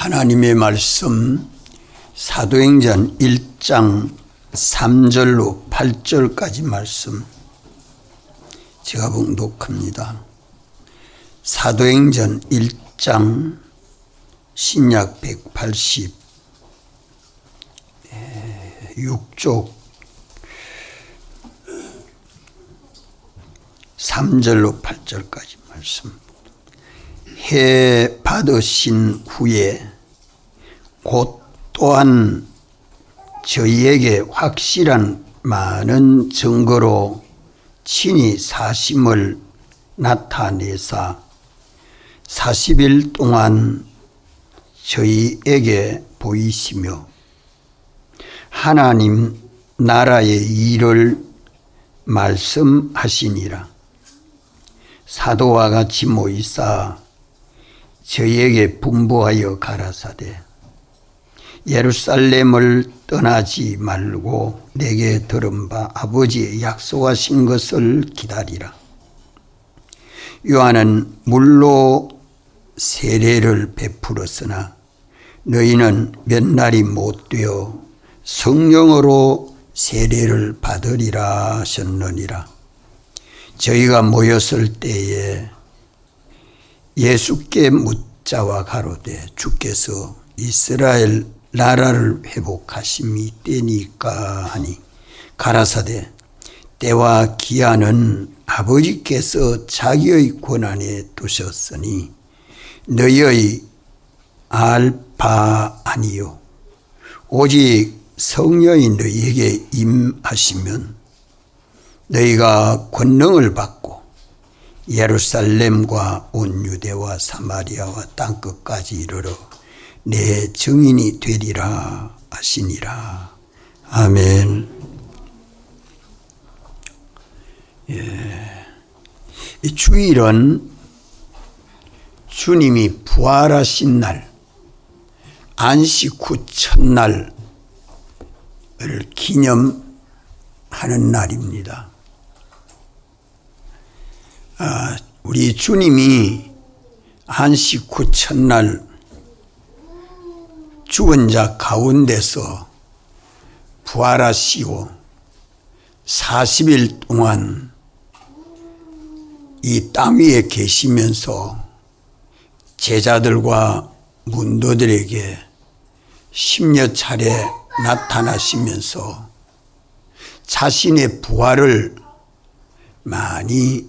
하나님의 말씀 사도행전 1장 3절로 8절까지 말씀 제가 봉독합니다. 사도행전 1장 신약 186쪽 3절로 8절까지 말씀. 해 받으신 후에 곧 또한 저희에게 확실한 많은 증거로 친히 사심을 나타내사 40일 동안 저희에게 보이시며 하나님 나라의 일을 말씀하시니라. 사도와 같이 모이사 저희에게 분부하여 가라사대 예루살렘을 떠나지 말고 내게 들은 바 아버지의 약속하신 것을 기다리라. 요한은 물로 세례를 베풀었으나 너희는 몇 날이 못 되어 성령으로 세례를 받으리라 하셨느니라. 저희가 모였을 때에 예수께 묻자와 가로되 주께서 이스라엘 나라를 회복하심이 때니까 하니 가라사대 때와 기한은 아버지께서 자기의 권한에 두셨으니 너희의 알 바 아니요 오직 성령이 너희에게 임하시면 너희가 권능을 받고 예루살렘과 온 유대와 사마리아와 땅끝까지 이르러 내 증인이 되리라 하시니라. 아멘. 이 주일은 주님이 부활하신 날, 안식 후 첫날을 기념하는 날입니다. 우리 주님이 안식 후 첫날 죽은 자 가운데서 부활하시고 40일 동안 이 땅 위에 계시면서 제자들과 문도들에게 10여 차례 나타나시면서 자신의 부활을 많이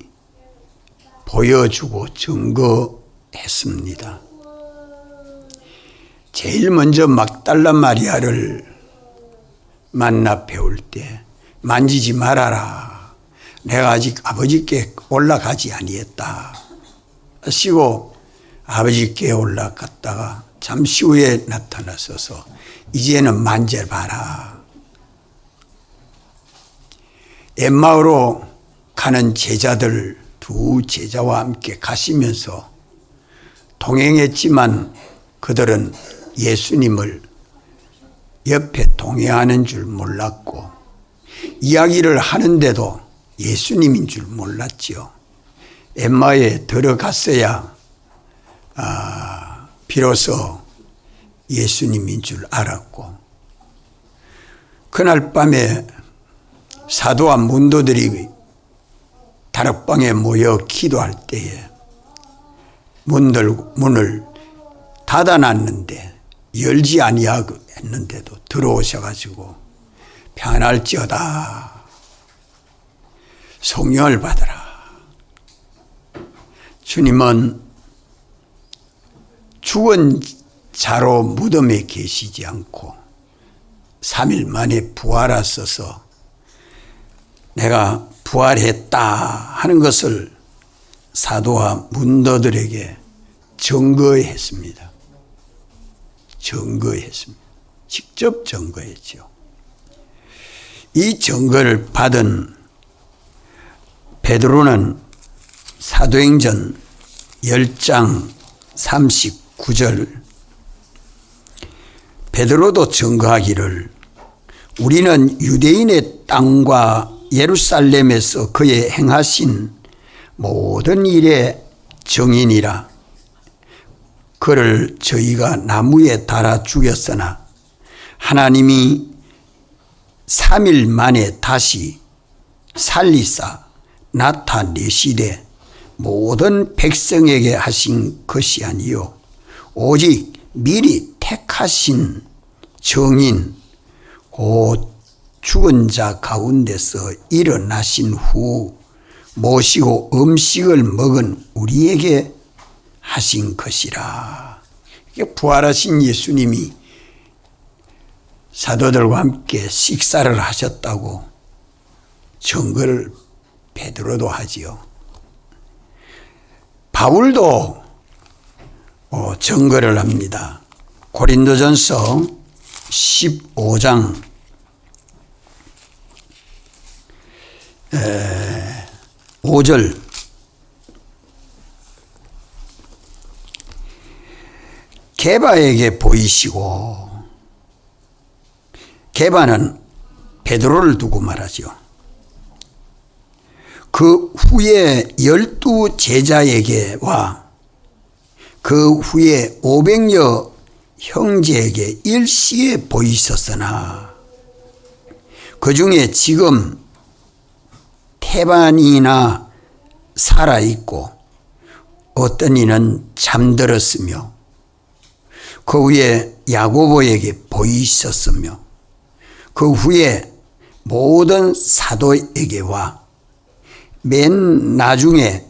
보여주고 증거했습니다. 제일 먼저 막달라 마리아를 만나 배울 때 만지지 말아라. 내가 아직 아버지께 올라가지 아니했다 하시고 아버지께 올라갔다가 잠시 후에 나타나셔서 이제는 만져봐라. 엠마오로 가는 제자들 두 제자와 함께 가시면서 동행했지만 그들은 예수님을 옆에 동행하는 줄 몰랐고 이야기를 하는데도 예수님인 줄 몰랐지요. 엠마오에 들어갔어야 비로소 예수님인 줄 알았고 그날 밤에 사도와 문도들이 다락방에 모여 기도할 때에 문을 닫아놨는데 열지 아니하고 했는데도 들어오셔가지고 평안할지어다 성령을 받아라. 주님은 죽은 자로 무덤에 계시지 않고 3일 만에 부활하셔서 내가 부활했다 하는 것을 사도와 문도들에게 증거했습니다. 직접 증거했죠. 이 증거를 받은 베드로는 사도행전 10장 39절 베드로도 증거하기를 우리는 유대인의 땅과 예루살렘에서 그의 행하신 모든 일의 증인이라. 그를 저희가 나무에 달아 죽였으나 하나님이 3일 만에 다시 살리사 나타내시되 모든 백성에게 하신 것이 아니요 오직 미리 택하신 정인 곧 죽은 자 가운데서 일어나신 후 모시고 음식을 먹은 우리에게 하신 것이라. 부활하신 예수님이 사도들과 함께 식사를 하셨다고 증거를 베드로도 하지요. 바울도 증거를 합니다. 고린도전서 15장 5절 게바에게 보이시고, 게바는 베드로를 두고 말하죠. 그 후에 12 제자에게와 그 후에 500여 형제에게 일시에 보이셨으나 그 중에 지금 태반이나 살아있고 어떤 이는 잠들었으며 그 후에 야고보에게 보이셨으며 그 후에 모든 사도에게와 맨 나중에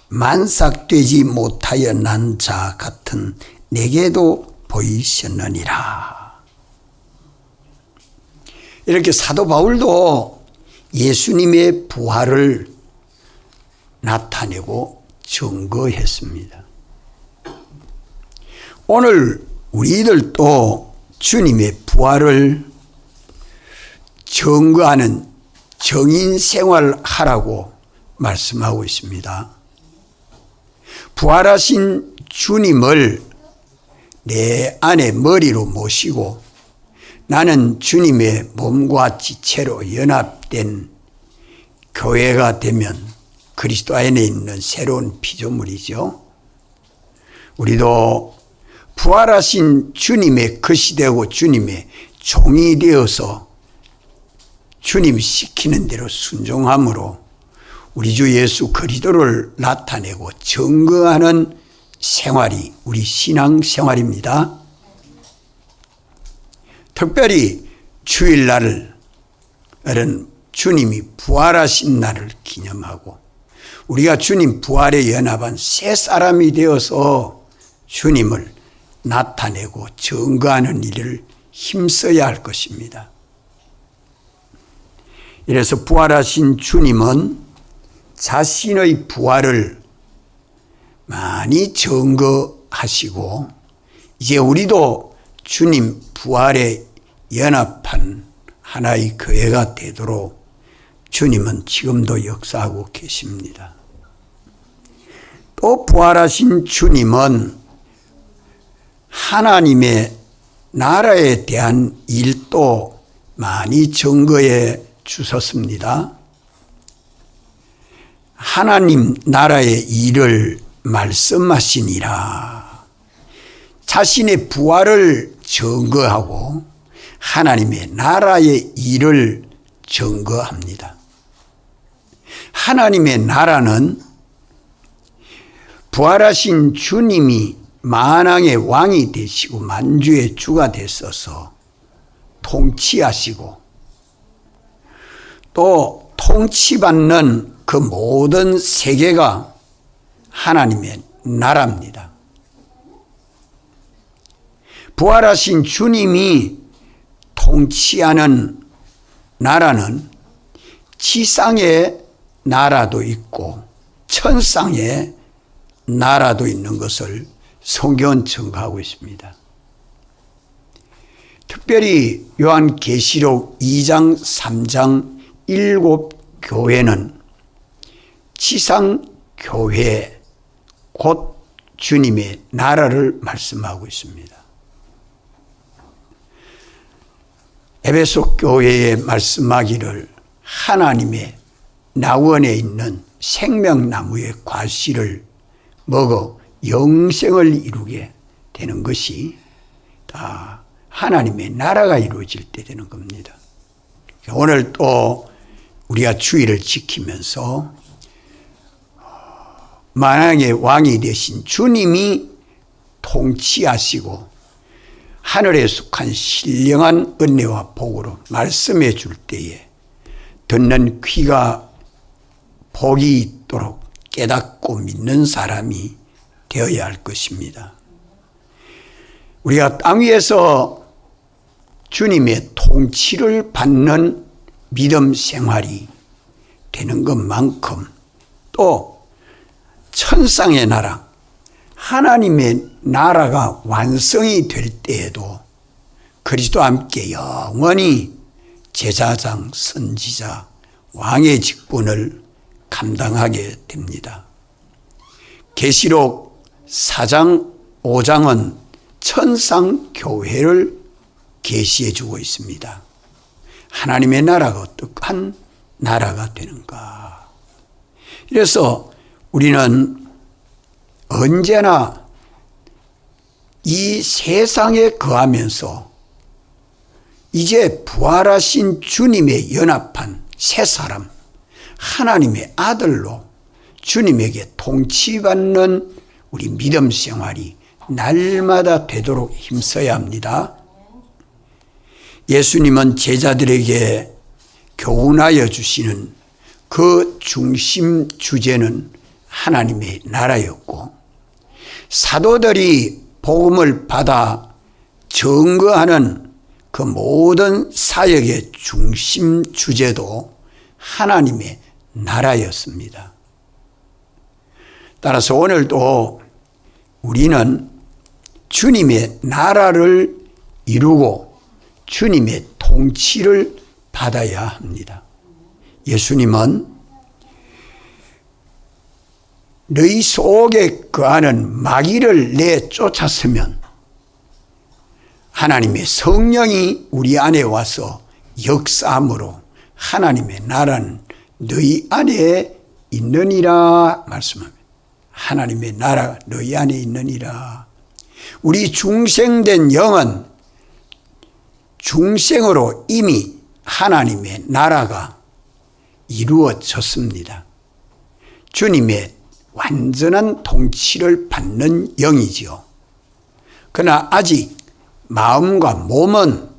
만삭되지 못하여 난 자 같은 내게도 보이셨느니라. 이렇게 사도 바울도 예수님의 부활을 나타내고 증거했습니다. 오늘 우리들도 주님의 부활을 증거하는 정인 생활을 하라고 말씀하고 있습니다. 부활하신 주님을 내 안에 머리로 모시고 나는 주님의 몸과 지체로 연합된 교회가 되면 그리스도 안에 있는 새로운 피조물이죠. 우리도 부활하신 주님의 것이 되고 주님의 종이 되어서 주님이 시키는 대로 순종함으로 우리 주 예수 그리스도를 나타내고 증거하는 생활이 우리 신앙 생활입니다. 특별히 주일날은 주님이 부활하신 날을 기념하고 우리가 주님 부활에 연합한 새 사람이 되어서 주님을 나타내고 증거하는 일을 힘써야 할 것입니다. 이래서 부활하신 주님은 자신의 부활을 많이 증거하시고 이제 우리도 주님 부활에 연합한 하나의 교회가 되도록 주님은 지금도 역사하고 계십니다. 또 부활하신 주님은 하나님의 나라에 대한 일도 많이 증거해 주셨습니다. 하나님 나라의 일을 말씀하시니라. 자신의 부활을 증거하고 하나님의 나라의 일을 증거합니다. 하나님의 나라는 부활하신 주님이 만왕의 왕이 되시고 만주의 주가 되셔서 통치하시고 또 통치받는 그 모든 세계가 하나님의 나라입니다. 부활하신 주님이 통치하는 나라는 지상의 나라도 있고 천상의 나라도 있는 것을 성경은 증거하고 있습니다. 특별히 요한계시록 2장 3장 7 교회는 지상교회 곧 주님의 나라를 말씀하고 있습니다. 에베소 교회에 말씀하기를 하나님의 나원에 있는 생명나무의 과실을 먹어 영생을 이루게 되는 것이 다 하나님의 나라가 이루어질 때 되는 겁니다. 오늘 또 우리가 주의를 지키면서 만왕의 왕이 되신 주님이 통치하시고 하늘에 속한 신령한 은혜와 복으로 말씀해 줄 때에 듣는 귀가 복이 있도록 깨닫고 믿는 사람이 되어야 할 것입니다. 우리가 땅 위에서 주님의 통치를 받는 믿음 생활이 되는 것만큼 또 천상의 나라, 하나님의 나라가 완성이 될 때에도 그리스도와 함께 영원히 제사장, 선지자, 왕의 직분을 감당하게 됩니다. 계시록 4장, 5장은 천상교회를 계시해 주고 있습니다. 하나님의 나라가 어떠한 나라가 되는가. 그래서 우리는 언제나 이 세상에 거하면서 이제 부활하신 주님의 연합한 새 사람, 하나님의 아들로 주님에게 통치받는 우리 믿음 생활이 날마다 되도록 힘써야 합니다. 예수님은 제자들에게 교훈하여 주시는 그 중심 주제는 하나님의 나라였고, 사도들이 복음을 받아 증거하는 그 모든 사역의 중심 주제도 하나님의 나라였습니다. 따라서 오늘도 우리는 주님의 나라를 이루고 주님의 통치를 받아야 합니다. 예수님은 너희 속에 거하는 마귀를 내쫓았으면 하나님의 성령이 우리 안에 와서 역사함으로 하나님의 나라는 너희 안에 있느니라 말씀합니다. 하나님의 나라 너희 안에 있느니라. 우리 중생된 영은 중생으로 이미 하나님의 나라가 이루어졌습니다. 주님의 완전한 통치를 받는 영이지요. 그러나 아직 마음과 몸은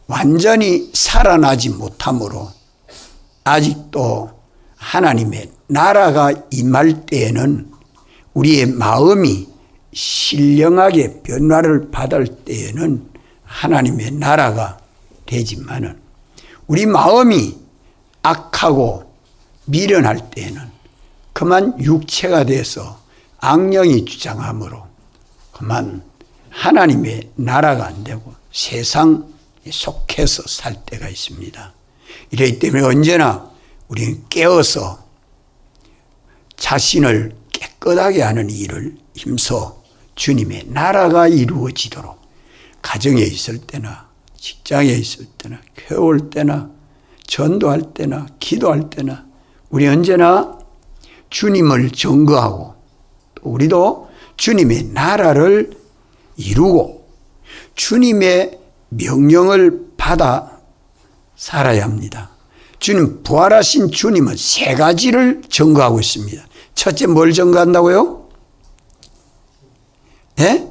완전히 살아나지 못하므로 아직도 하나님의 나라가 임할 때에는 우리의 마음이 신령하게 변화를 받을 때에는 하나님의 나라가 되지만은 우리 마음이 악하고 미련할 때에는 그만 육체가 돼서 악령이 주장하므로 그만 하나님의 나라가 안 되고 세상에 속해서 살 때가 있습니다. 이렇기 때문에 언제나 우리는 깨어서 자신을 깨끗하게 하는 일을 힘써 주님의 나라가 이루어지도록 가정에 있을 때나 직장에 있을 때나 교회 올 때나 전도할 때나 기도할 때나 우리 언제나 주님을 증거하고 또 우리도 주님의 나라를 이루고 주님의 명령을 받아 살아야 합니다. 주님, 부활하신 주님은 세 가지를 증거하고 있습니다. 첫째, 뭘 증거한다고요? 예?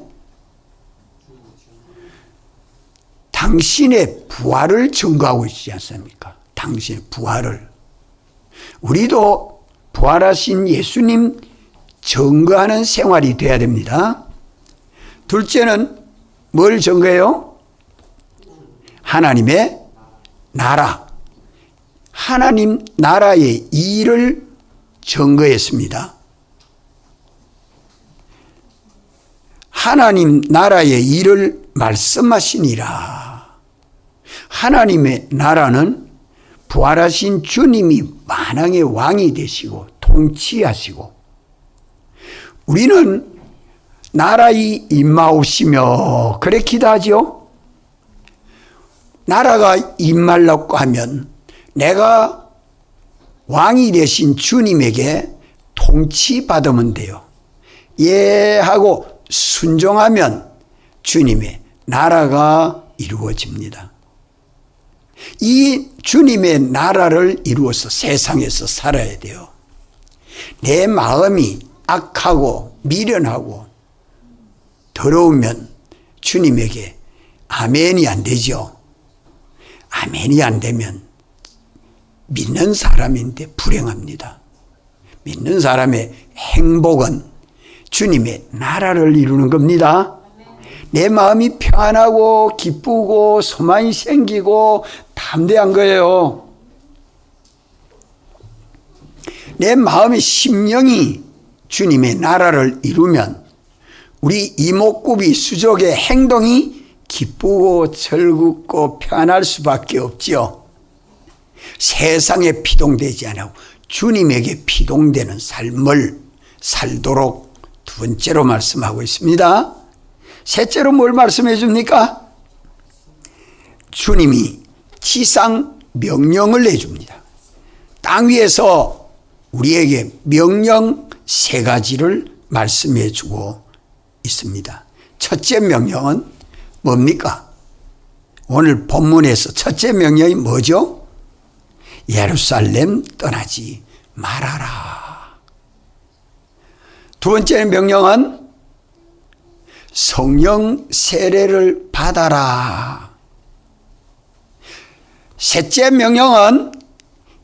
당신의 부활을 증거하고 있지 않습니까? 당신의 부활을. 우리도 부활하신 예수님 증거하는 생활이 돼야 됩니다. 둘째는 뭘 증거해요? 하나님의 나라. 하나님 나라의 일을 증거했습니다. 하나님 나라의 일을 말씀하시니라. 하나님의 나라는 부활하신 주님이 만왕의 왕이 되시고 통치하시고 우리는 나라의 임하옵시며 그래 기도하죠. 나라가 임하려고 하면 내가 왕이 되신 주님에게 통치받으면 돼요. 예 하고 순종하면 주님의 나라가 이루어집니다. 이 주님의 나라를 이루어서 세상에서 살아야 돼요. 내 마음이 악하고 미련하고 더러우면 주님에게 아멘이 안 되죠. 아멘이 안 되면 믿는 사람인데 불행합니다. 믿는 사람의 행복은 주님의 나라를 이루는 겁니다. 내 마음이 평안하고 기쁘고 소망이 생기고 담대한 거예요. 내 마음의 심령이 주님의 나라를 이루면 우리 이목구비 수족의 행동이 기쁘고 즐겁고 편할 수밖에 없지요. 세상에 피동되지 않고 주님에게 피동되는 삶을 살도록 두 번째로 말씀하고 있습니다. 셋째로 뭘 말씀해 줍니까? 주님이 지상 명령을 내줍니다. 땅 위에서 우리에게 명령 세 가지를 말씀해 주고 있습니다. 첫째 명령은 뭡니까? 오늘 본문에서 첫째 명령이 뭐죠? 예루살렘 떠나지 말아라. 두 번째 명령은 성령 세례를 받아라. 셋째 명령은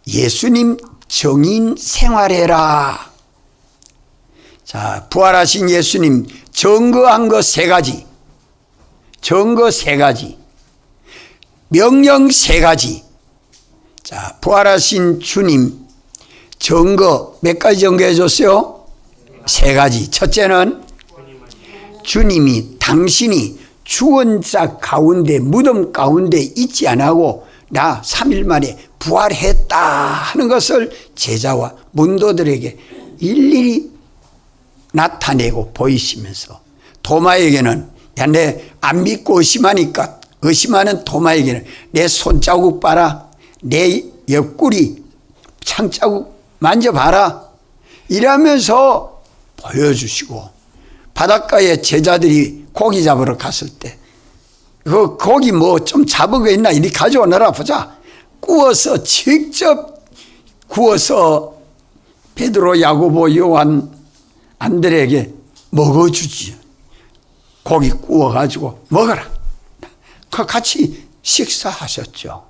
예수님 정인 생활해라. 자, 부활하신 예수님 증거한 것 세 가지, 증거 세 가지, 명령 세 가지. 자, 부활하신 주님 증거 몇 가지 증거해 줬어요? 세 가지. 첫째는 주님이 당신이 죽은 자 가운데 무덤 가운데 있지 않고 나 3일 만에 부활했다 하는 것을 제자와 문도들에게 일일이 나타내고 보이시면서 도마에게는 야, 내 안 믿고 의심하니까 의심하는 도마에게는 내 손자국 봐라, 내 옆구리 창자국 만져봐라 이러면서 보여주시고, 바닷가에 제자들이 고기 잡으러 갔을 때 그 고기 뭐 좀 잡은 거 있나 이리 가져오너라 보자. 구워서 직접 구워서 베드로, 야고보, 요한, 안드레에게 먹어주지. 고기 구워가지고 먹어라. 그 같이 식사하셨죠.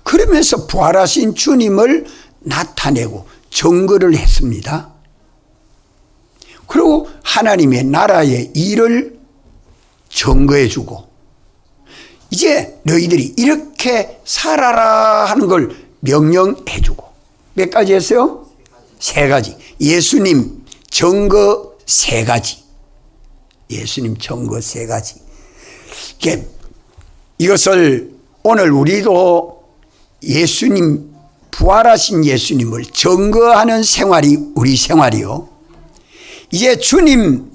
그러면서 부활하신 주님을 나타내고 증거를 했습니다. 그리고 하나님의 나라의 일을 증거해주고, 이제 너희들이 이렇게 살아라 하는 걸 명령해주고. 몇 가지 했어요? 세 가지. 예수님 증거 세 가지. 예수님 증거 세 가지. 이것을 오늘 우리도 예수님, 부활하신 예수님을 증거하는 생활이 우리 생활이요. 이제 주님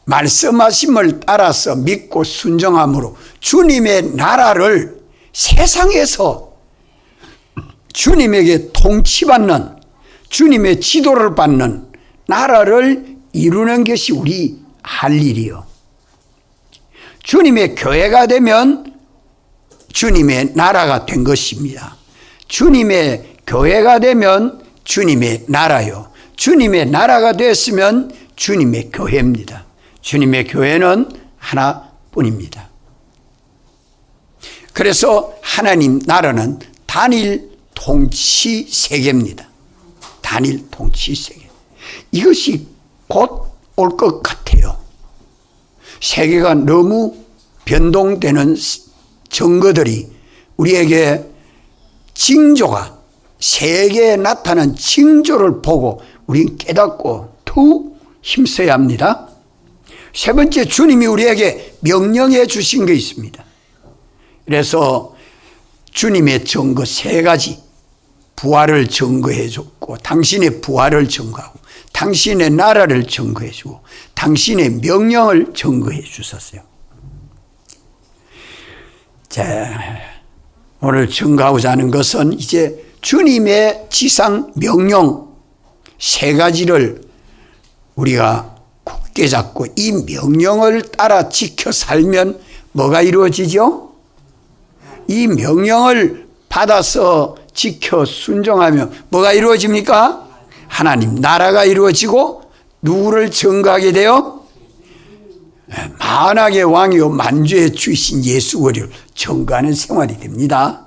말씀하심을 따라서 믿고 순종함으로 주님의 나라를 세상에서 주님에게 통치받는, 주님의 지도를 받는 나라를 이루는 것이 우리 할 일이요. 주님의 교회가 되면 주님의 나라가 된 것입니다. 주님의 교회가 되면 주님의 나라요. 주님의 나라가 됐으면 주님의 교회입니다. 주님의 교회는 하나뿐입니다. 그래서 하나님 나라는 단일 통치 세계입니다. 단일 통치 세계. 이것이 곧 올 것 같아요. 세계가 너무 변동되는 증거들이 우리에게 징조가, 세계에 나타난 징조를 보고 우리는 깨닫고 더 힘써야 합니다. 세 번째, 주님이 우리에게 명령해 주신 게 있습니다. 그래서 주님의 증거 세 가지, 부활을 증거해 줬고, 당신의 부활을 증거하고, 당신의 나라를 증거해 주고, 당신의 명령을 증거해 주셨어요. 자, 오늘 증거하고자 하는 것은 이제 주님의 지상 명령 세 가지를 우리가 굳게 잡고 이 명령을 따라 지켜 살면 뭐가 이루어지죠? 이 명령을 받아서 지켜 순종하면 뭐가 이루어집니까? 하나님 나라가 이루어지고 누구를 증거하게 돼요? 만왕의 왕이요 만주의 주이신 예수 그리스도를 증거하는 생활이 됩니다.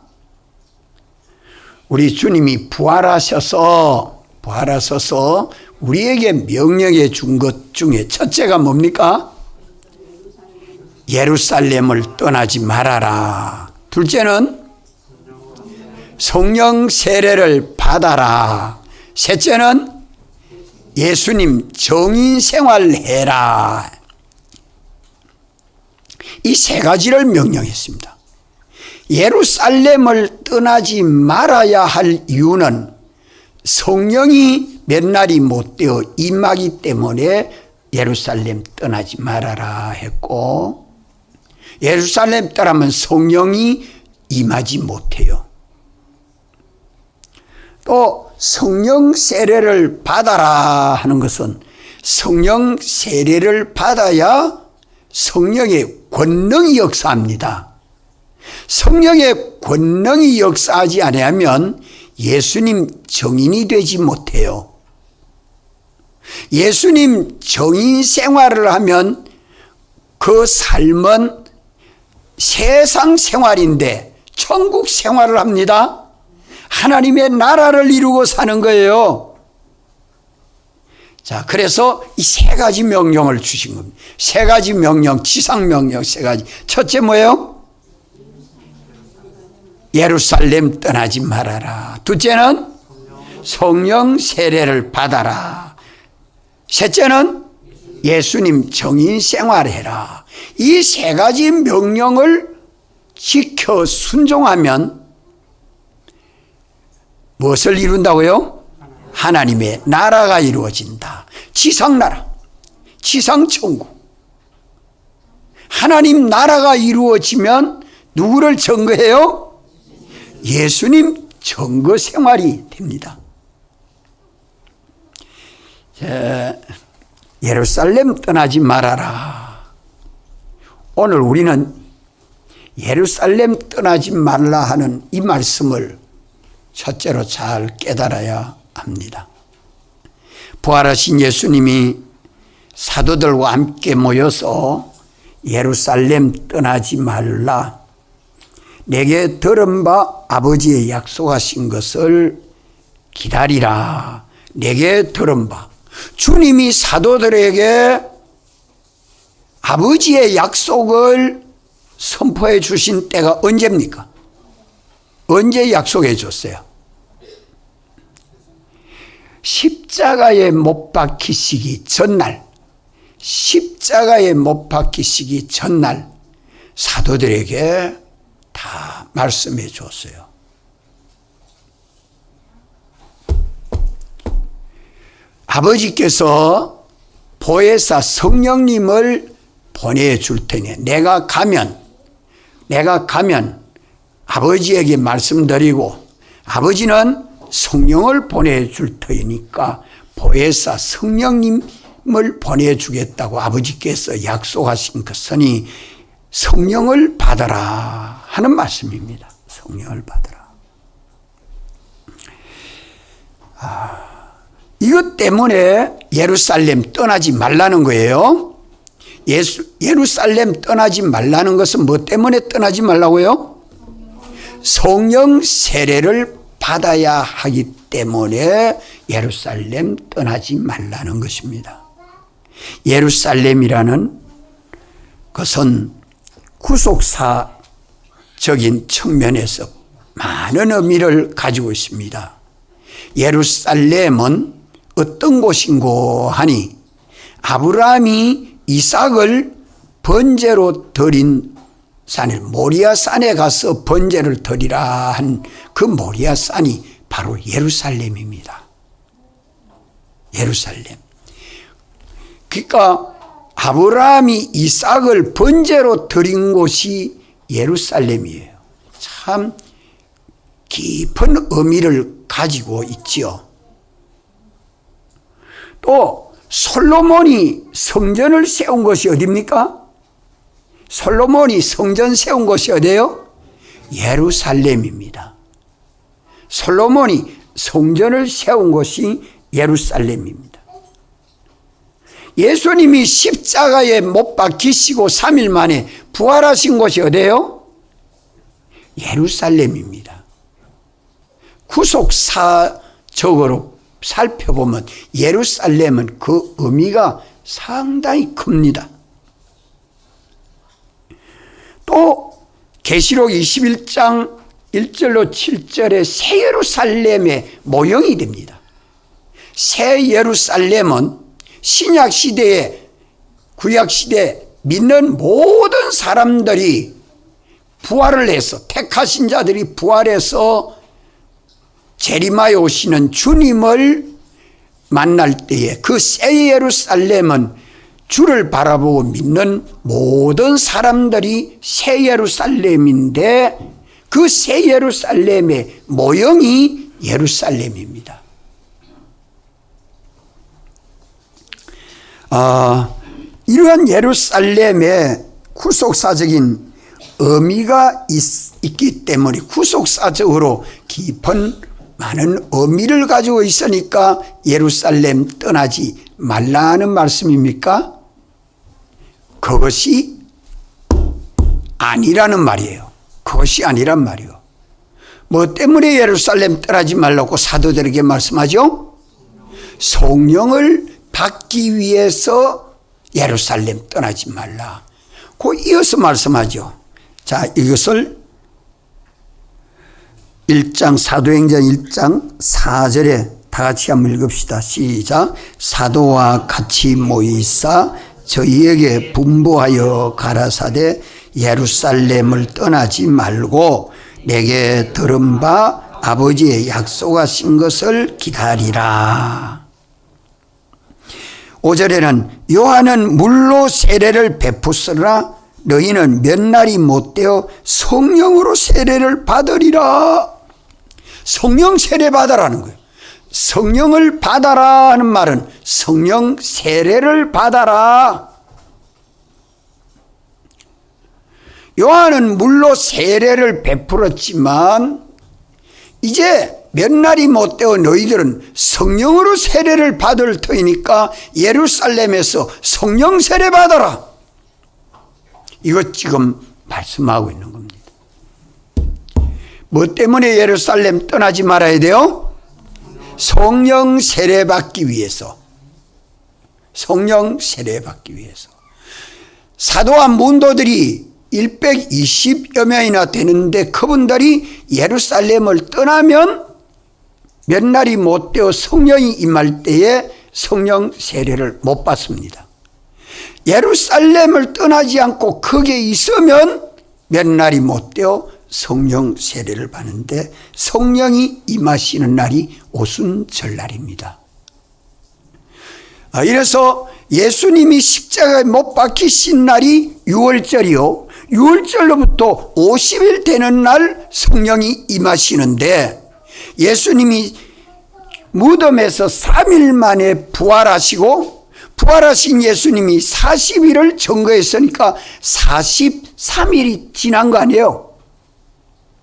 우리 주님이 부활하셔서 우리에게 명령해 준 것 중에 첫째가 뭡니까? 예루살렘을 떠나지 말아라. 둘째는 성령 세례를 받아라. 셋째는 예수님 정인 생활해라. 이 세 가지를 명령했습니다. 예루살렘을 떠나지 말아야 할 이유는 성령이 몇 날이 못 되어 임하기 때문에 예루살렘 떠나지 말아라 했고, 예루살렘 떠나면 성령이 임하지 못해요. 또 성령 세례를 받아라 하는 것은 성령 세례를 받아야 성령의 권능이 역사합니다. 성령의 권능이 역사하지 않으면 예수님 정인이 되지 못해요. 예수님 정인 생활을 하면 그 삶은 세상 생활인데 천국 생활을 합니다. 하나님의 나라를 이루고 사는 거예요. 자, 그래서 이 세 가지 명령을 주신 겁니다. 세 가지 명령, 지상 명령 세 가지. 첫째 뭐예요? 예루살렘 떠나지 말아라. 둘째는 성령 세례를 받아라. 셋째는 예수님 정인 생활해라. 이 세 가지 명령을 지켜 순종하면 무엇을 이룬다고요? 하나님의 나라가 이루어진다. 지상나라, 지상천국. 하나님 나라가 이루어지면 누구를 증거해요? 예수님 증거 생활이 됩니다. 예루살렘 떠나지 말아라. 오늘 우리는 예루살렘 떠나지 말라 하는 이 말씀을 첫째로 잘 깨달아야 합니다. 부활하신 예수님이 사도들과 함께 모여서 예루살렘 떠나지 말라. 내게 들은 바 아버지의 약속하신 것을 기다리라. 내게 들은 바. 주님이 사도들에게 아버지의 약속을 선포해 주신 때가 언제입니까? 언제 약속해 줬어요? 십자가에 못 박히시기 전날, 십자가에 못 박히시기 전날 사도들에게 다 말씀해 줬어요. 아버지께서 보혜사 성령님을 보내줄 테니 내가 가면 아버지에게 말씀드리고 아버지는 성령을 보내줄 터이니까 보혜사 성령님을 보내주겠다고 아버지께서 약속하신 것은 성령을 받아라 하는 말씀입니다. 성령을 받아라. 이것 때문에 예루살렘 떠나지 말라는 거예요. 예루살렘 떠나지 말라는 것은 뭐 때문에 떠나지 말라고요? 성령 세례를 받아야 하기 때문에 예루살렘 떠나지 말라는 것입니다. 예루살렘이라는 것은 구속사적인 측면에서 많은 의미를 가지고 있습니다. 예루살렘은 어떤 곳인고 하니 아브라함이 이삭을 번제로 드린 산을 모리아 산에 가서 번제를 드리라 한 그 모리아 산이 바로 예루살렘입니다. 예루살렘. 그러니까 아브라함이 이삭을 번제로 드린 곳이 예루살렘이에요. 참 깊은 의미를 가지고 있지요. 또 솔로몬이 성전을 세운 것이 어디입니까? 솔로몬이 성전 세운 것이 어디예요? 예루살렘입니다. 솔로몬이 성전을 세운 것이 예루살렘입니다. 예수님이 십자가에 못 박히시고 3일 만에 부활하신 곳이 어디예요? 예루살렘입니다. 구속사적으로 살펴보면 예루살렘은 그 의미가 상당히 큽니다. 또 계시록 21장 1절로 7절에 새 예루살렘의 모형이 됩니다. 새 예루살렘은 신약시대에 구약시대에 믿는 모든 사람들이 부활을 해서 택하신 자들이 부활해서 재림하여 오시는 주님을 만날 때에 그 새 예루살렘은 주를 바라보고 믿는 모든 사람들이 새 예루살렘인데 그 새 예루살렘의 모형이 예루살렘입니다. 이러한 예루살렘의 구속사적인 의미가 있기 때문에 구속사적으로 깊은 많은 의미를 가지고 있으니까 예루살렘 떠나지 말라는 말씀입니까? 그것이 아니라는 말이에요. 그것이 아니란 말이에요. 뭐 때문에 예루살렘 떠나지 말라고 사도들에게 말씀하죠? 성령을 받기 위해서 예루살렘 떠나지 말라. 그 이어서 말씀하죠. 자, 이것을 1장 사도행전 1장 4절에 다 같이 한번 읽읍시다. 시작. 사도와 같이 모이사 저희에게 분부하여 가라사대 예루살렘을 떠나지 말고 내게 들은 바 아버지의 약속하신 것을 기다리라. 5절에는 요한은 물로 세례를 베푸으나 너희는 몇 날이 못되어 성령으로 세례를 받으리라. 성령 세례 받아라는 거예요. 성령을 받아라 하는 말은 성령 세례를 받아라. 요한은 물로 세례를 베풀었지만 이제 몇 날이 못되어 너희들은 성령으로 세례를 받을 터이니까 예루살렘에서 성령 세례 받아라. 이것 지금 말씀하고 있는 겁니다. 뭐 때문에 예루살렘 떠나지 말아야 돼요? 성령 세례 받기 위해서. 성령 세례 받기 위해서. 사도와 문도들이 120여 명이나 되는데 그분들이 예루살렘을 떠나면 몇 날이 못되어 성령이 임할 때에 성령 세례를 못 받습니다. 예루살렘을 떠나지 않고 거기에 있으면 몇 날이 못되어 성령 세례를 받는데 성령이 임하시는 날이 오순절날입니다. 이래서 예수님이 십자가에 못 박히신 날이 6월절이요 6월절로부터 50일 되는 날 성령이 임하시는데 예수님이 무덤에서 3일 만에 부활하시고 부활하신 예수님이 40일을 증거했으니까 43일이 지난 거 아니에요?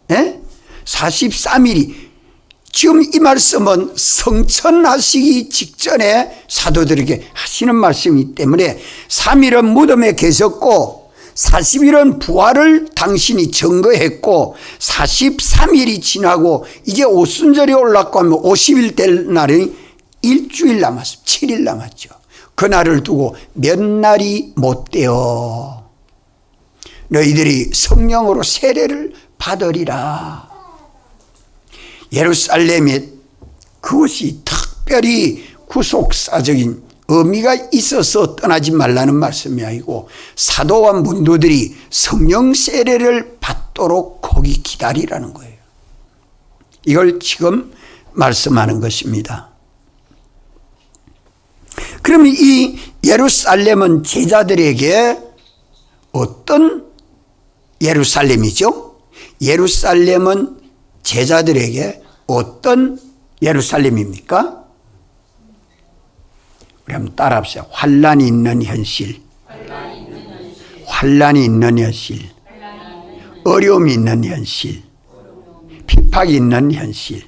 네? 43일이. 지금 이 말씀은 성천하시기 직전에 사도들에게 하시는 말씀이기 때문에 3일은 무덤에 계셨고 40일은 부활을 당신이 증거했고 43일이 지나고 이제 오순절이 올랐고 하면 50일 될 날이 일주일 남았습니다. 7일 남았죠. 그날을 두고 몇 날이 못되어 너희들이 성령으로 세례를 받으리라. 예루살렘에 그것이 특별히 구속사적인 의미가 있어서 떠나지 말라는 말씀이 아니고 사도와 문도들이 성령 세례를 받도록 거기 기다리라는 거예요. 이걸 지금 말씀하는 것입니다. 그러면 이 예루살렘은 제자들에게 어떤 예루살렘이죠? 예루살렘은 제자들에게 어떤 예루살렘입니까? 우리 한번 따라합시다. 환난이 있는 현실, 환난이 있는 현실, 어려움이 있는 현실, 핍박이 있는 현실,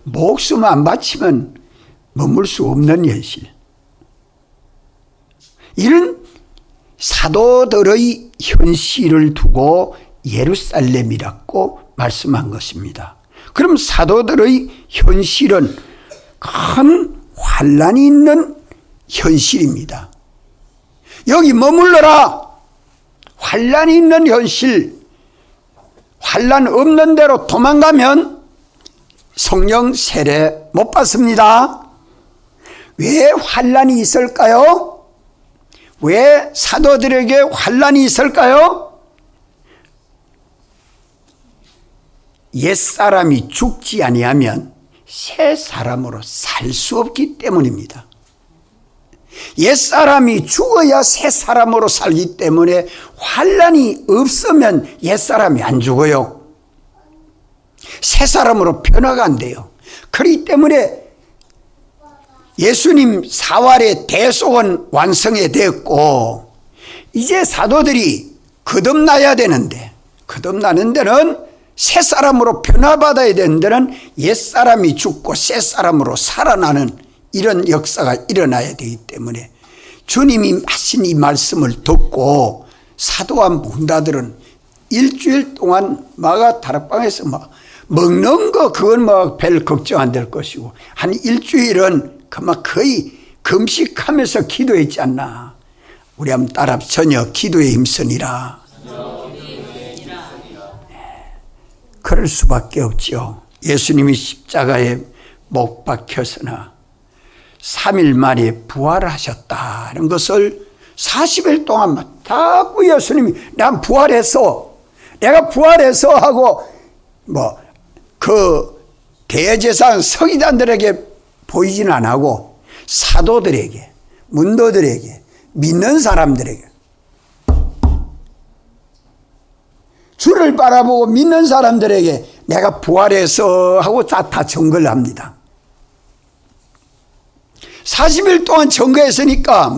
목숨 안 바치면 머물 수 없는 현실. 이런 사도들의 현실을 두고 예루살렘이라고 말씀한 것입니다. 그럼 사도들의 현실은 큰 환난이 있는 현실입니다. 여기 머물러라. 환난이 있는 현실, 환난 없는 대로 도망가면 성령 세례 못 받습니다. 왜 환난이 있을까요? 왜 사도들에게 환난이 있을까요? 옛사람이 죽지 아니하면 새 사람으로 살 수 없기 때문입니다. 옛사람이 죽어야 새 사람으로 살기 때문에 환난이 없으면 옛사람이 안 죽어요. 새 사람으로 변화가 안 돼요. 그렇기 때문에 예수님 사활의 대속은 완성이 되었고 이제 사도들이 거듭나야 되는데 거듭나는 데는 새 사람으로 변화받아야 되는 데는 옛사람이 죽고 새 사람으로 살아나는 이런 역사가 일어나야 되기 때문에 주님이 하신 이 말씀을 듣고 사도와 문다들은 일주일 동안 마가 다락방에서 먹는 거 그건 별 걱정 안 될 것이고 한 일주일은 그만 거의 금식하면서 기도했지 않나. 우리 한번 따라 전혀 기도에 힘쓰니라. 그럴 수밖에 없죠. 예수님이 십자가에 못 박혀서나 3일 만에 부활하셨다는 것을 40일 동안 자꾸 예수님이 난 부활했어. 내가 부활해서 하고 그 대제사장 서기관들에게 보이지는 안 하고 사도들에게 문도들에게 믿는 사람들에게 주를 바라보고 믿는 사람들에게 내가 부활해서 하고 다 증거를 합니다. 40일 동안 증거했으니까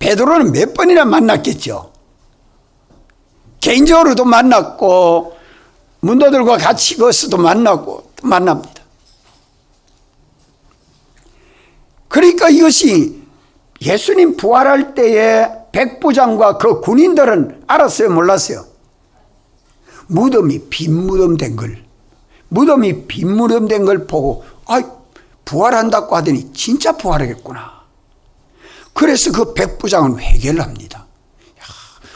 베드로는 몇 번이나 만났겠죠. 개인적으로도 만났고 문도들과 같이 거기서도 만나고 또 만납니다. 그러니까 이것이 예수님 부활할 때에 백부장과 그 군인들은 알았어요, 몰랐어요? 무덤이 빈 무덤 된 걸, 무덤이 빈 무덤 된 걸 보고 부활한다고 하더니 진짜 부활하겠구나. 그래서 그 백부장은 회개를 합니다.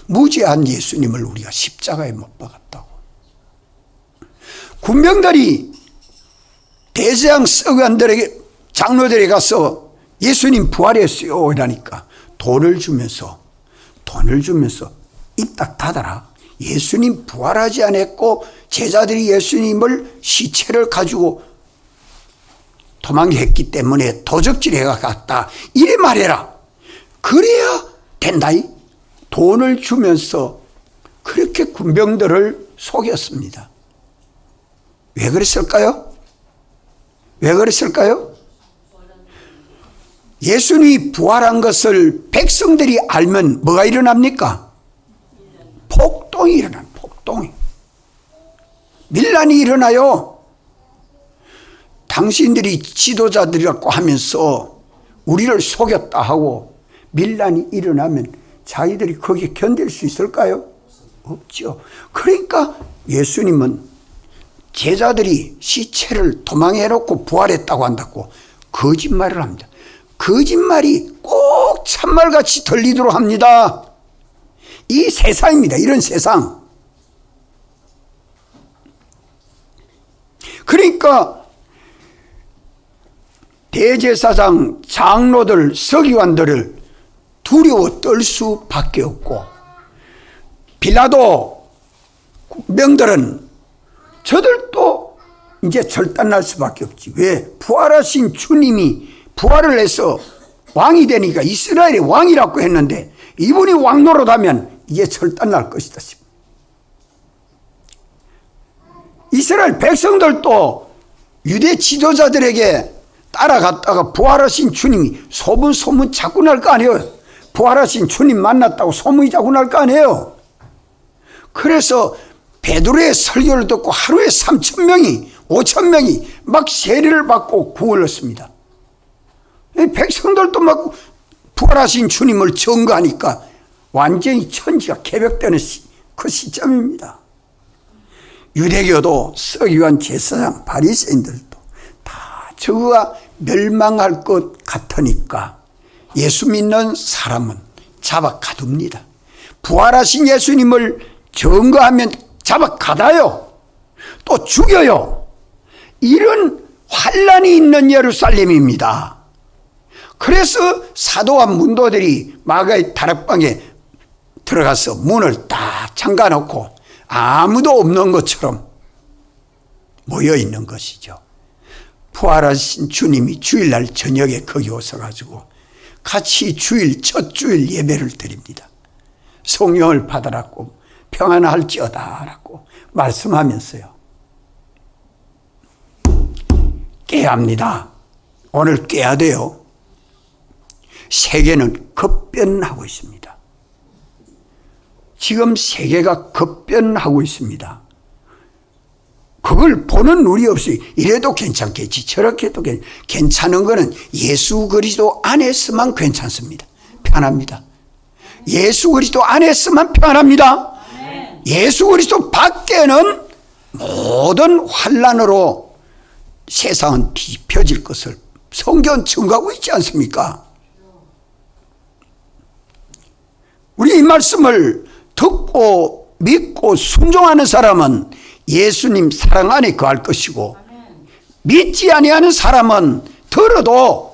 무죄한 예수님을 우리가 십자가에 못 박았다고. 군병들이 대제사장 서기관들에게 장로들에게 가서 예수님 부활했어요 이러니까 돈을 주면서 입 딱 닫아라. 예수님 부활하지 않았고 제자들이 예수님을 시체를 가지고 도망했기 때문에 도적질해가 갔다. 이래 말해라. 그래야 된다이. 돈을 주면서 그렇게 군병들을 속였습니다. 왜 그랬을까요? 왜 그랬을까요? 예수님이 부활한 것을 백성들이 알면 뭐가 일어납니까? 폭동이 일어나요. 폭동이. 밀란이 일어나요. 당신들이 지도자들이라고 하면서 우리를 속였다 하고 밀란이 일어나면 자기들이 거기에 견딜 수 있을까요? 없죠. 그러니까 예수님은 제자들이 시체를 도망해놓고 부활했다고 한다고 거짓말을 합니다. 거짓말이 꼭 참말같이 들리도록 합니다. 이 세상입니다. 이런 세상. 그러니까 대제사장, 장로들, 서기관들을 두려워 떨 수밖에 없고 빌라도 명들은 저들도 이제 절단날 수밖에 없지. 왜? 부활하신 주님이 부활을 해서 왕이 되니까 이스라엘의 왕이라고 했는데 이분이 왕 노릇하면 이제 절단날 것이다. 이스라엘 백성들도 유대 지도자들에게 따라갔다가 부활하신 주님이 소문 자꾸 날 거 아니에요. 부활하신 주님 만났다고 소문이 자꾸 날 거 아니에요. 그래서 베드로의 설교를 듣고 하루에 3,000명이 5,000명이 막 세례를 받고 구원을 얻습니다. 백성들도 막 부활하신 주님을 증거하니까 완전히 천지가 개벽되는 그 시점입니다. 유대교도 서기관 제사장 바리새인들도 다 저거가 멸망할 것 같으니까 예수 믿는 사람은 잡아 가둡니다. 부활하신 예수님을 증거하면 잡아 가다요. 또 죽여요. 이런 환란이 있는 예루살렘입니다. 그래서 사도와 문도들이 마가의 다락방에 들어가서 문을 딱 잠가놓고 아무도 없는 것처럼 모여 있는 것이죠. 부활하신 주님이 주일날 저녁에 거기 오셔가지고 같이 첫 주일 예배를 드립니다. 성령을 받으라고 평안할지어다라고 말씀하면서요. 깨야 합니다. 오늘 깨야 돼요. 세계는 급변하고 있습니다. 지금 세계가 급변하고 있습니다. 그걸 보는 눈이 없어요. 이래도 괜찮겠지, 저렇게도 괜찮은 거는 예수 그리스도 안에서만 괜찮습니다. 편합니다. 예수 그리스도 안에서만 편합니다. 예수 그리스도 밖에는 모든 환란으로 세상은 뒤펴질 것을 성경은 증거하고 있지 않습니까? 우리 이 말씀을 듣고 믿고 순종하는 사람은 예수님 사랑 안에 거할 것이고, 믿지 아니하는 사람은 들어도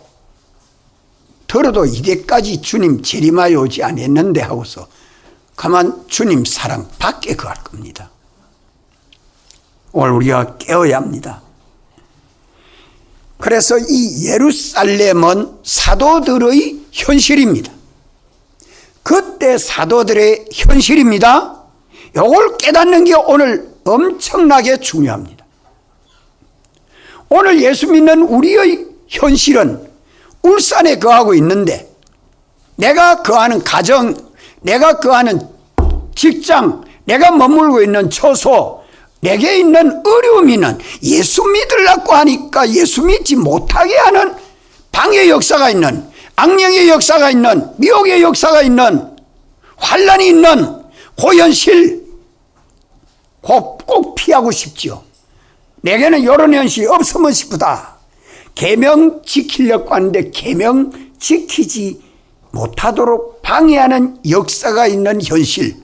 이때까지 주님 재림하여 오지 않았는데 하고서 가만 주님 사랑 밖에 거할 겁니다. 오늘 우리가 깨어야 합니다. 그래서 이 예루살렘은 사도들의 현실입니다. 그때 사도들의 현실입니다. 이걸 깨닫는 게 오늘 엄청나게 중요합니다. 오늘 예수 믿는 우리의 현실은 울산에 거하고 있는데, 내가 거하는 가정, 내가 거하는 직장, 내가 머물고 있는 처소, 내게 있는 어려움이는 예수 믿으려고 하니까 예수 믿지 못하게 하는 방해 역사가 있는, 악령의 역사가 있는, 미혹의 역사가 있는, 환란이 있는 그 현실 꼭 피하고 싶지요. 내게는 이런 현실이 없으면 싶다. 계명 지키려고 하는데 계명 지키지 못하도록 방해하는 역사가 있는 현실,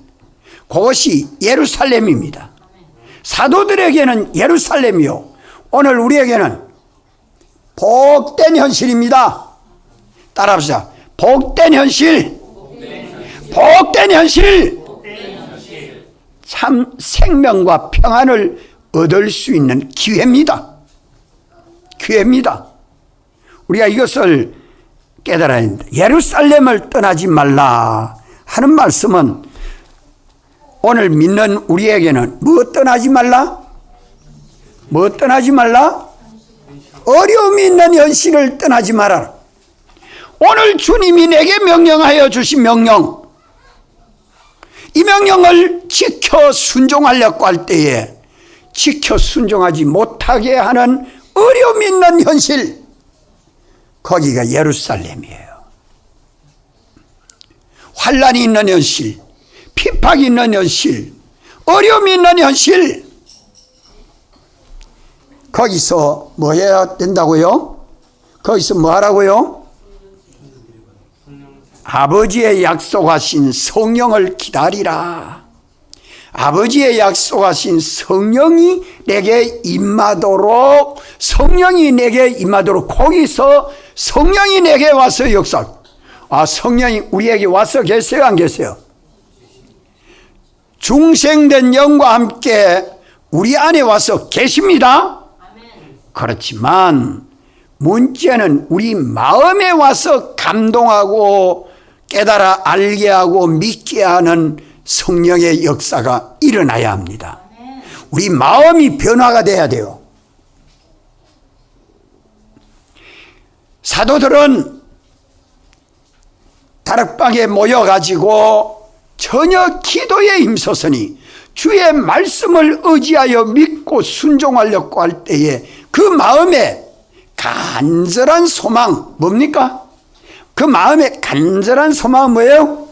그것이 예루살렘입니다. 사도들에게는 예루살렘이요, 오늘 우리에게는 복된 현실입니다. 따라합시다. 복된 현실. 복된 현실. 참 생명과 평안을 얻을 수 있는 기회입니다. 기회입니다. 우리가 이것을 깨달아야 합니다. 예루살렘을 떠나지 말라 하는 말씀은 오늘 믿는 우리에게는 뭐 떠나지 말라? 뭐 떠나지 말라? 어려움이 있는 현실을 떠나지 말아라. 오늘 주님이 내게 명령하여 주신 명령, 이 명령을 지켜 순종하려고 할 때에 지켜 순종하지 못하게 하는 어려움이 있는 현실, 거기가 예루살렘이에요. 환란이 있는 현실, 핍박이 있는 현실, 어려움이 있는 현실, 거기서 뭐 해야 된다고요? 거기서 뭐 하라고요? 아버지의 약속하신 성령을 기다리라. 아버지의 약속하신 성령이 내게 임하도록, 성령이 내게 임하도록, 거기서 성령이 내게 와서 역사. 성령이 우리에게 와서 계세요, 안 계세요? 중생된 영과 함께 우리 안에 와서 계십니다. 그렇지만 문제는 우리 마음에 와서 감동하고 깨달아 알게 하고 믿게 하는 성령의 역사가 일어나야 합니다. 우리 마음이 변화가 돼야 돼요. 사도들은 다락방에 모여가지고 전혀 기도에 힘써서니 주의 말씀을 의지하여 믿고 순종하려고 할 때에 그 마음에 간절한 소망, 뭡니까? 그 마음에 간절한 소망은 뭐예요?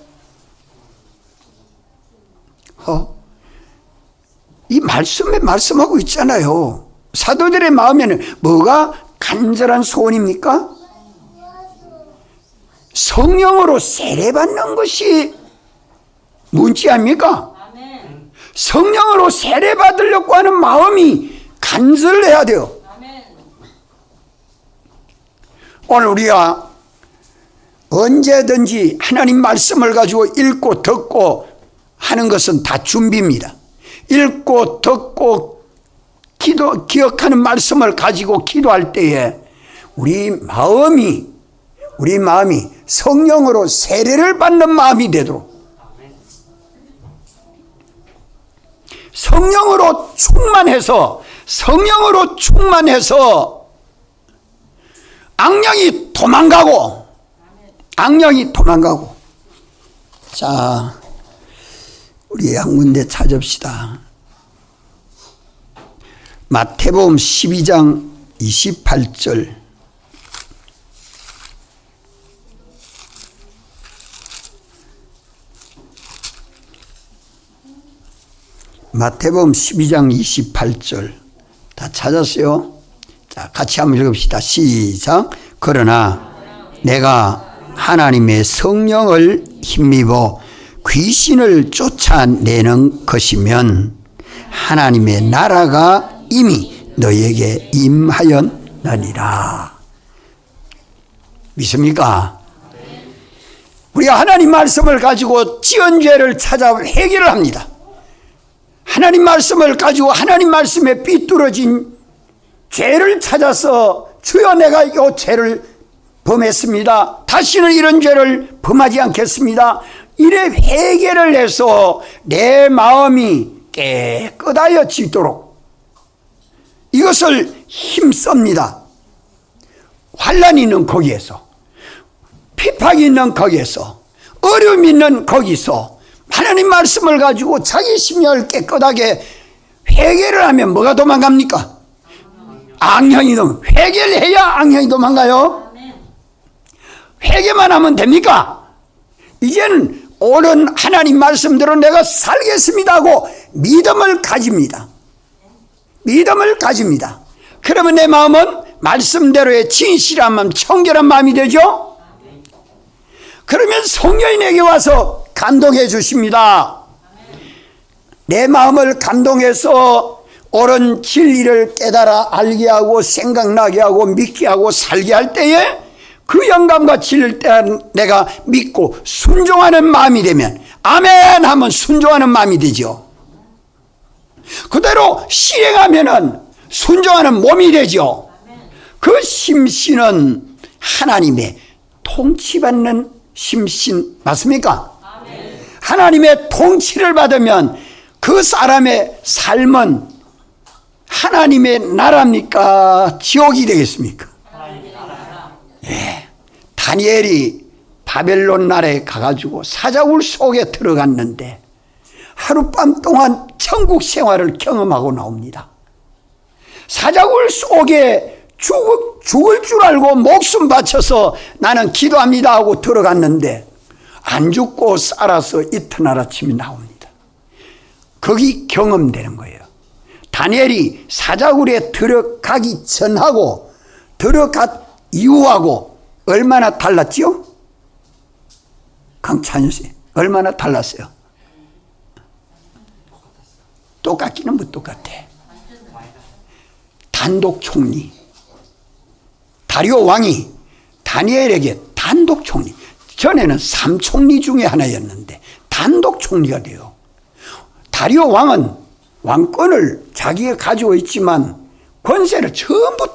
이 말씀에 말씀하고 있잖아요. 사도들의 마음에는 뭐가 간절한 소원입니까? 성령으로 세례받는 것이 문제입니까? 성령으로 세례받으려고 하는 마음이 간절해야 돼요. 오늘 우리가 언제든지 하나님 말씀을 가지고 읽고 듣고 하는 것은 다 준비입니다. 읽고 듣고 기억하는 말씀을 가지고 기도할 때에 우리 마음이 성령으로 세례를 받는 마음이 되도록, 성령으로 충만해서 악령이 도망가고. 자, 우리 한 군데 찾읍시다. 마태복음 12장 28절. 마태복음 12장 28절. 다 찾았어요? 자, 같이 한번 읽읍시다. 시작. 그러나 내가 하나님의 성령을 힘입어 귀신을 쫓아내는 것이면 하나님의 나라가 이미 너에게 임하였느니라. 믿습니까? 우리가 하나님 말씀을 가지고 지은 죄를 찾아 회개를 합니다. 하나님 말씀을 가지고 하나님 말씀에 삐뚤어진 죄를 찾아서 주여 내가 이 죄를 범했습니다. 다시는 이런 죄를 범하지 않겠습니다. 이래 회개를 해서 내 마음이 깨끗하여지도록 이것을 힘씁니다. 환난이 있는 거기에서, 핍박이 있는 거기에서, 어려움이 있는 거기서 하나님 말씀을 가지고 자기 심령을 깨끗하게 회개를 하면 뭐가 도망갑니까? 악령이 회개를 해야 악령이 도망가요. 회개만 하면 됩니까? 이제는 옳은 하나님 말씀대로 내가 살겠습니다 하고 믿음을 가집니다. 그러면 내 마음은 말씀대로의 진실한 마음, 청결한 마음이 되죠. 그러면 성령이 내게 와서 감동해 주십니다. 내 마음을 감동해서 옳은 진리를 깨달아 알게 하고 생각나게 하고 믿게 하고 살게 할 때에 그 영감과 진리를 내가 믿고 순종하는 마음이 되면, 아멘 하면 순종하는 마음이 되죠. 그대로 실행하면은 순종하는 몸이 되죠. 그 심신은 하나님의 통치받는 심신 맞습니까? 하나님의 통치를 받으면 그 사람의 삶은 하나님의 나라입니까? 지옥이 되겠습니까? 예. 다니엘이 바벨론 나라에 가가지고 사자굴 속에 들어갔는데 하룻밤 동안 천국 생활을 경험하고 나옵니다. 사자굴 속에 죽을 줄 알고 목숨 바쳐서 나는 기도합니다 하고 들어갔는데 안 죽고 살아서 이튿날 아침에 나옵니다. 거기 경험되는 거예요. 다니엘이 사자굴에 들어가기 전하고 들어간 이후하고 얼마나 달랐지요? 강찬유 씨, 얼마나 달랐어요? 똑같기는 못 똑같아. 단독 총리. 다리오 왕이 다니엘에게 단독 총리. 전에는 3총리 중에 하나였는데 단독 총리가 돼요. 다리오 왕은 왕권을 자기가 가지고 있지만 권세를 전부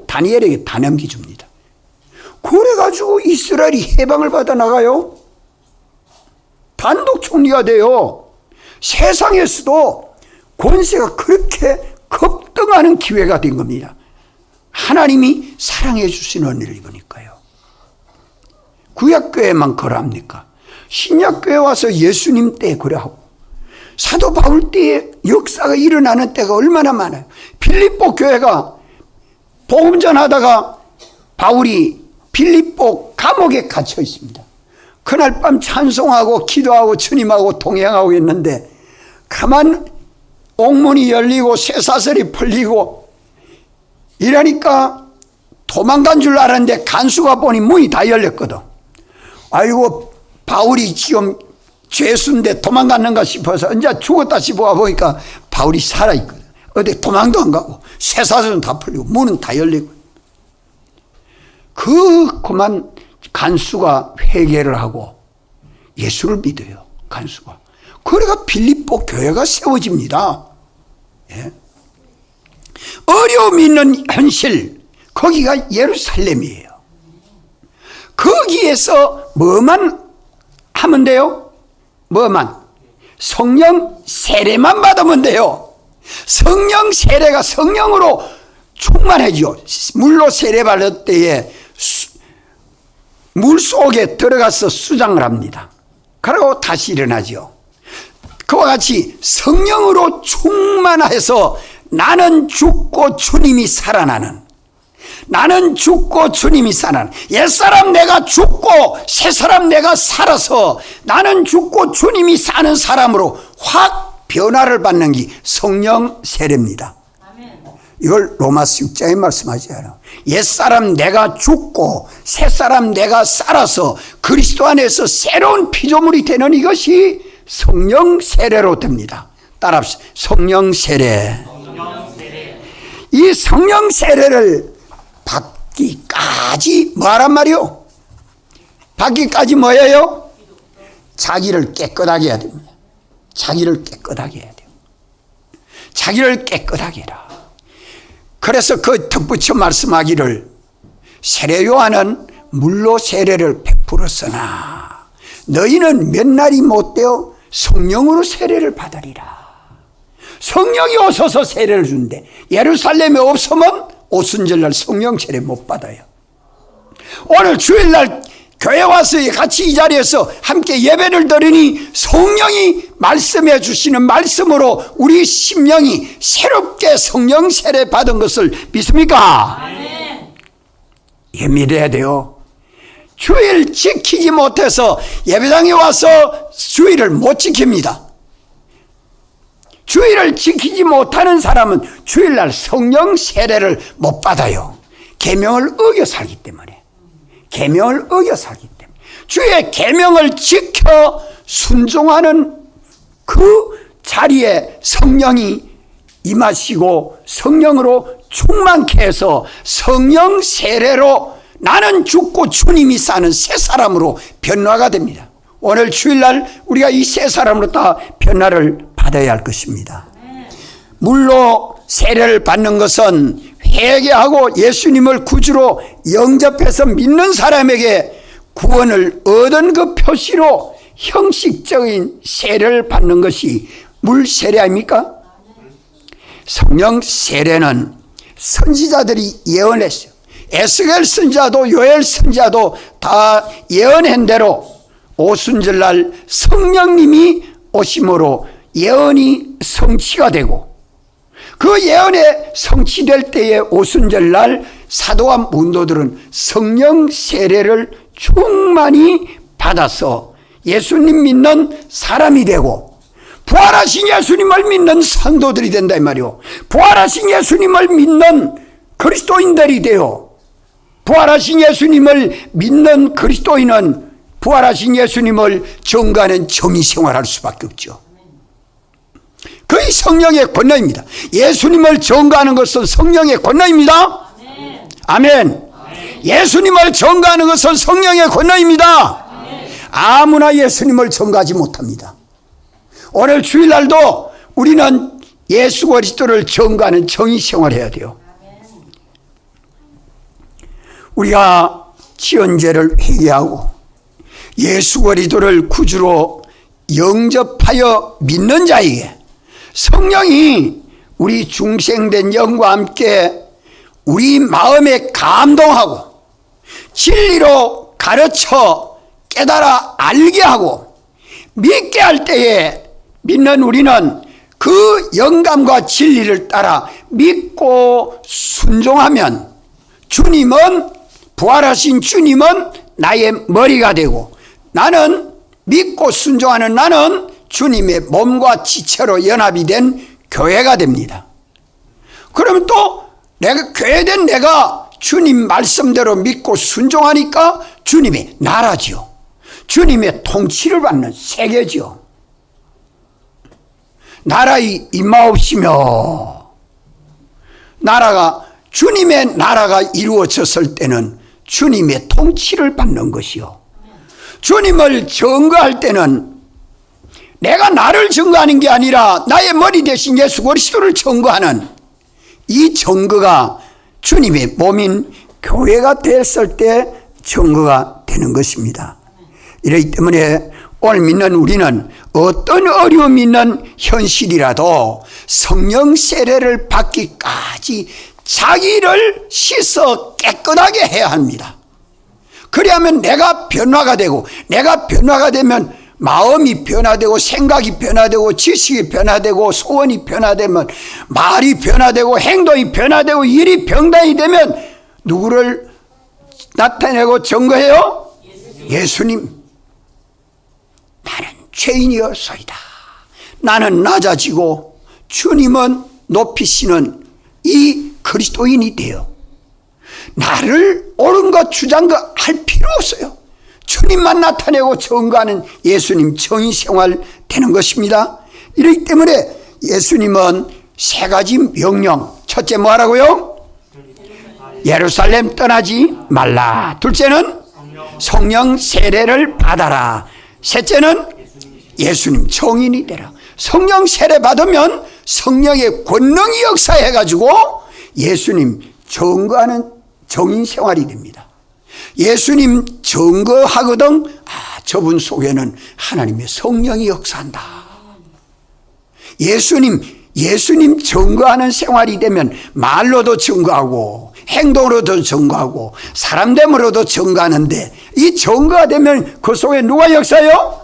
다니엘에게 다 넘겨줍니다. 그래가지고 이스라엘이 해방을 받아 나가요. 단독 총리가 돼요. 세상에서도 권세가 그렇게 급등하는 기회가 된 겁니다. 하나님이 사랑해 주시는 은혜를 입으니까요. 구약교회만 그러합니까? 신약교회 와서 예수님 때 그래하고 사도 바울 때의 역사가 일어나는 때가 얼마나 많아요. 빌립보 교회가 복음 전하다가 바울이 빌립보 감옥에 갇혀 있습니다. 그날 밤 찬송하고 기도하고 주님하고 동행하고 있는데 가만 옥문이 열리고 쇠사슬이 풀리고 이러니까 도망간 줄 알았는데 간수가 보니 문이 다 열렸거든. 아이고 바울이 지금 죄수인데 도망갔는가 싶어서 이제 죽었다 싶어 보니까 바울이 살아있거든. 어디 도망도 안 가고 쇠사슬은 다 풀리고 문은 다 열리고 그만 간수가 회개를 하고 예수를 믿어요. 간수가. 그래가 빌립보 교회가 세워집니다. 예. 어려움이 있는 현실 거기가 예루살렘이에요. 거기에서 뭐만 하면 돼요? 뭐만? 성령 세례만 받으면 돼요. 성령 세례가 성령으로 충만해지죠. 물로 세례 받을 때에 물 속에 들어가서 수장을 합니다. 그리고 다시 일어나죠. 그와 같이 성령으로 충만해서 나는 죽고 주님이 살아나는, 나는 죽고 주님이 살아나는, 옛사람 내가 죽고 새사람 내가 살아서 나는 죽고 주님이 사는 사람으로 확 변화를 받는 게 성령 세례입니다. 이걸 로마서 6장에 말씀하지 않아요. 옛사람 내가 죽고 새사람 내가 살아서 그리스도 안에서 새로운 피조물이 되는 이것이 성령 세례로 됩니다. 따라합시다. 성령 세례. 이 성령 세례를 받기까지 뭐하란 말이요? 받기까지 뭐예요? 자기를 깨끗하게 해야 됩니다. 자기를 깨끗하게 해야 돼요. 자기를 깨끗하게 해라. 그래서 그 덧붙여 말씀하기를 세례 요한은 물로 세례를 베풀었으나 너희는 몇 날이 못되어 성령으로 세례를 받으리라. 성령이 오셔서 세례를 준대. 예루살렘에 없으면 오순절날 성령 세례 못 받아요. 오늘 주일날 교회 와서 같이 이 자리에서 함께 예배를 드리니 성령이 말씀해 주시는 말씀으로 우리 심령이 새롭게 성령 세례 받은 것을 믿습니까? 아멘. 예, 믿어야 돼요. 주일 지키지 못해서 예배당에 와서 주일을 못 지킵니다. 주일을 지키지 못하는 사람은 주일날 성령 세례를 못 받아요. 계명을 어겨 살기 때문에. 계명을 어겨 살기 때문에. 주의 계명을 지켜 순종하는 그 자리에 성령이 임하시고 성령으로 충만케 해서 성령 세례로 나는 죽고 주님이 사는 새 사람으로 변화가 됩니다. 오늘 주일날 우리가 이 새 사람으로 다 변화를 받아야 할 것입니다. 물로 세례를 받는 것은 회개하고 예수님을 구주로 영접해서 믿는 사람에게 구원을 얻은 그 표시로 형식적인 세례를 받는 것이 물 세례 아닙니까? 성령 세례는 선지자들이 예언했어요. 에스겔 선지자도 요엘 선지자도 다 예언한 대로 오순절날 성령님이 오심으로 예언이 성취가 되고 그 예언에 성취될 때에 오순절날 사도와 문도들은 성령 세례를 충만히 받아서 예수님 믿는 사람이 되고 부활하신 예수님을 믿는 성도들이 된다 이 말이요. 부활하신 예수님을 믿는 그리스도인들이 되어 부활하신 예수님을 믿는 그리스도인은 부활하신 예수님을 전가하는 정의 생활할 수밖에 없죠. 그게 성령의 권능입니다. 예수님을 전가하는 것은 성령의 권능입니다. 아멘. 예수님을 전가하는 것은 성령의 권능입니다. 아무나 예수님을 전가하지 못합니다. 오늘 주일날도 우리는 예수 그리스도를 전가하는 정의 생활해야 돼요. 우리가 지은 죄를 회개하고 예수 그리스도를 구주로 영접하여 믿는 자에게 성령이 우리 중생된 영과 함께 우리 마음에 감동하고 진리로 가르쳐 깨달아 알게 하고 믿게 할 때에 믿는 우리는 그 영감과 진리를 따라 믿고 순종하면 주님은, 부활하신 주님은 나의 머리가 되고 나는, 믿고 순종하는 나는 주님의 몸과 지체로 연합이 된 교회가 됩니다. 그러면 또 내가 교회된 내가 주님 말씀대로 믿고 순종하니까 주님의 나라지요. 주님의 통치를 받는 세계지요. 나라의 임하옵시며, 나라가, 주님의 나라가 이루어졌을 때는 주님의 통치를 받는 것이요. 주님을 증거할 때는 내가 나를 증거하는 게 아니라 나의 머리 대신 예수 그리스도를 증거하는 이 증거가 주님의 몸인 교회가 됐을 때 증거가 되는 것입니다. 이러기 때문에 오늘 믿는 우리는 어떤 어려움이 있는 현실이라도 성령 세례를 받기까지 자기를 씻어 깨끗하게 해야 합니다. 그리하면 내가 변화가 되고, 내가 변화가 되면 마음이 변화되고 생각이 변화되고 지식이 변화되고 소원이 변화되면 말이 변화되고 행동이 변화되고 일이 병단이 되면 누구를 나타내고 증거해요? 예수님. 나는 죄인이었소이다. 나는 낮아지고 주님은 높이시는 이 그리스도인이 되어 나를 옳은 것 주장할 필요 없어요. 주님만 나타내고 증거하는 예수님 정의 생활 되는 것입니다. 이렇기 때문에 예수님은 세 가지 명령, 첫째 뭐 하라고요? 예루살렘 떠나지 말라. 둘째는 성령 세례를 받아라. 셋째는 예수님 정인이 되라. 성령 세례 받으면 성령의 권능이 역사해가지고 예수님 증거하는 정인 생활이 됩니다. 예수님 증거하거든, 저분 속에는 하나님의 성령이 역사한다. 예수님 증거하는 생활이 되면 말로도 증거하고 행동으로도 증거하고 사람됨으로도 증거하는데, 이 증거가 되면 그 속에 누가 역사해요?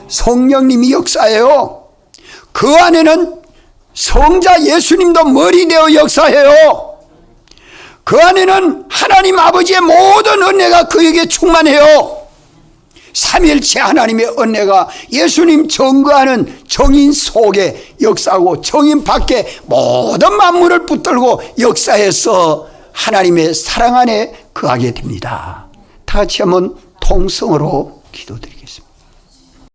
성령님이 역사해요. 그 안에는 성자 예수님도 머리 되어 역사해요. 그 안에는 하나님 아버지의 모든 은혜가 그에게 충만해요. 삼일체 하나님의 은혜가 예수님 증거하는 정인 속에 역사하고 정인 밖에 모든 만물을 붙들고 역사해서 하나님의 사랑 안에 거하게 됩니다. 다 같이 한번 통성으로 기도드립니다.